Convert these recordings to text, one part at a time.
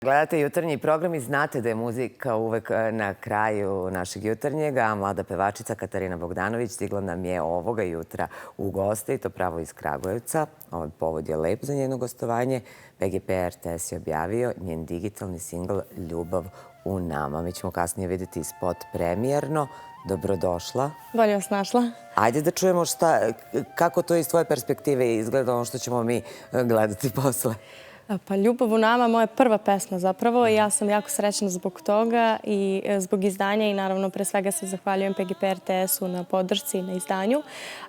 Gledate jutarnji program i znate da je muzika uvek na kraju našeg jutarnjega, a mlada pevačica Katarina Bogdanović stigla nam je ovoga jutra u goste i to pravo iz Kragujevca. Ovaj povod je lep za njeno gostovanje. PGP RTS je objavio njen digitalni singl Ljubav u nama. Mi ćemo kasnije vidjeti spot premijerno. Dobrodošla. Bolje vas našla. Ajde da čujemo kako to iz tvoje perspektive izgleda ono što ćemo mi gledati posle. Pa Ljubav u nama, moja prva pesma zapravo i ja sam jako srećna zbog toga i zbog izdanja i naravno pre svega se zahvaljujem PGP RTS-u na podršci i na izdanju.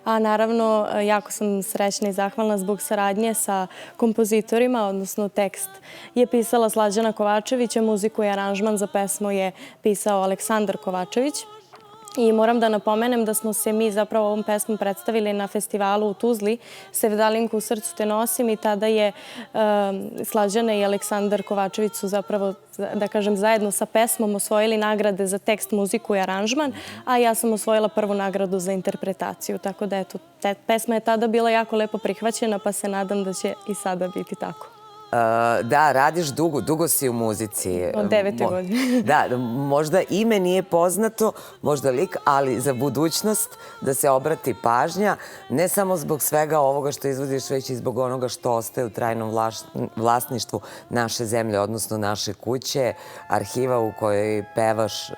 A naravno jako sam srećna i zahvalna zbog saradnje sa kompozitorima, odnosno tekst je pisala Slađana Kovačević, a muziku i aranžman za pesmu je pisao Aleksandar Kovačević. I moram da napomenem da smo se mi zapravo ovom pesmom predstavili na festivalu u Tuzli, Sevdalinku u srcu te nosim, i tada je Slađana i Aleksandar Kovačević su zapravo, da kažem, zajedno sa pesmom osvojili nagrade za tekst, muziku i aranžman, a ja sam osvojila prvu nagradu za interpretaciju. Tako da eto, pesma je tada bila jako lepo prihvaćena, pa se nadam da će i sada biti tako. Da, radiš dugo si u muzici. Od 9. godine. Da, možda ime nije poznato, možda lik, ali za budućnost da se obrati pažnja, ne samo zbog svega ovoga što izvodiš, već i zbog onoga što ostaje u trajnom vlasništvu naše zemlje, odnosno naše kuće, arhiva u kojoj pevaš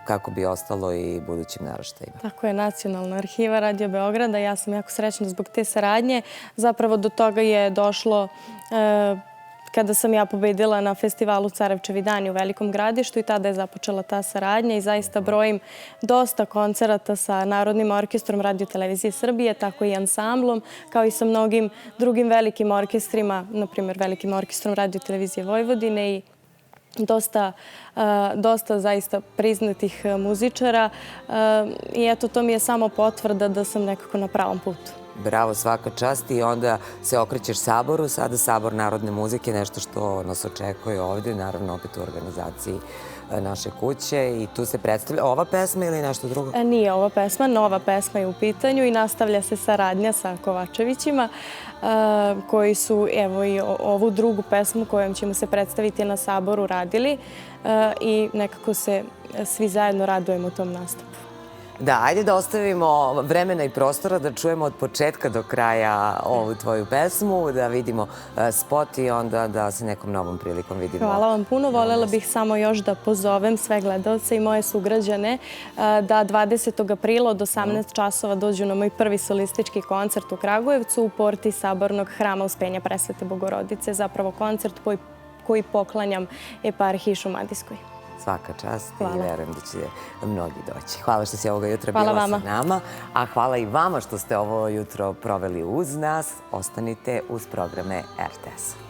kako bi ostalo i budućim naraštajima. Tako je, Nacionalna arhiva Radio Beograda. Ja sam jako srećna zbog te saradnje. Zapravo do toga je došlo kada sam ja pobedila na festivalu Carevčevi dani u Velikom Gradištu i tada je započela ta saradnja i zaista brojim dosta koncerata sa Narodnim orkestrom Radio Televizije Srbije, tako i ansamblom, kao i sa mnogim drugim velikim orkestrima, na primjer Velikim orkestrom Radio Televizije Vojvodine i dosta zaista priznatih muzičara. I eto, to mi je samo potvrda da sam nekako na pravom putu. Bravo, svaka čast. I onda se okrećeš Saboru, sada Sabor narodne muzike, nešto što nas očekuje ovdje, naravno opet u organizaciji naše kuće i tu se predstavlja ova pesma ili nešto drugo? Nije ova pesma, nova pesma je u pitanju i nastavlja se saradnja sa Kovačevićima koji su, evo, i ovu drugu pesmu kojom ćemo se predstaviti na Saboru radili i nekako se svi zajedno radujemo tom nastupu. Da, ajde da ostavimo vremena i prostora da čujemo od početka do kraja ovu tvoju pesmu, da vidimo spot i onda da se nekom novom prilikom vidimo. Hvala vam puno. Voljela bih samo još da pozovem sve gledalce i moje sugrađane da 20. aprila od 18 časova dođu na moj prvi solistički koncert u Kragujevcu u porti Sabornog hrama Uspenja Presvete Bogorodice. Zapravo koncert koji poklanjam eparhiji Šumadijskoj. Svaka čast i verujem da će mnogi doći. Hvala što si ovoga jutra bila sa nama, a hvala i vama što ste ovo jutro proveli uz nas. Ostanite uz programe RTS.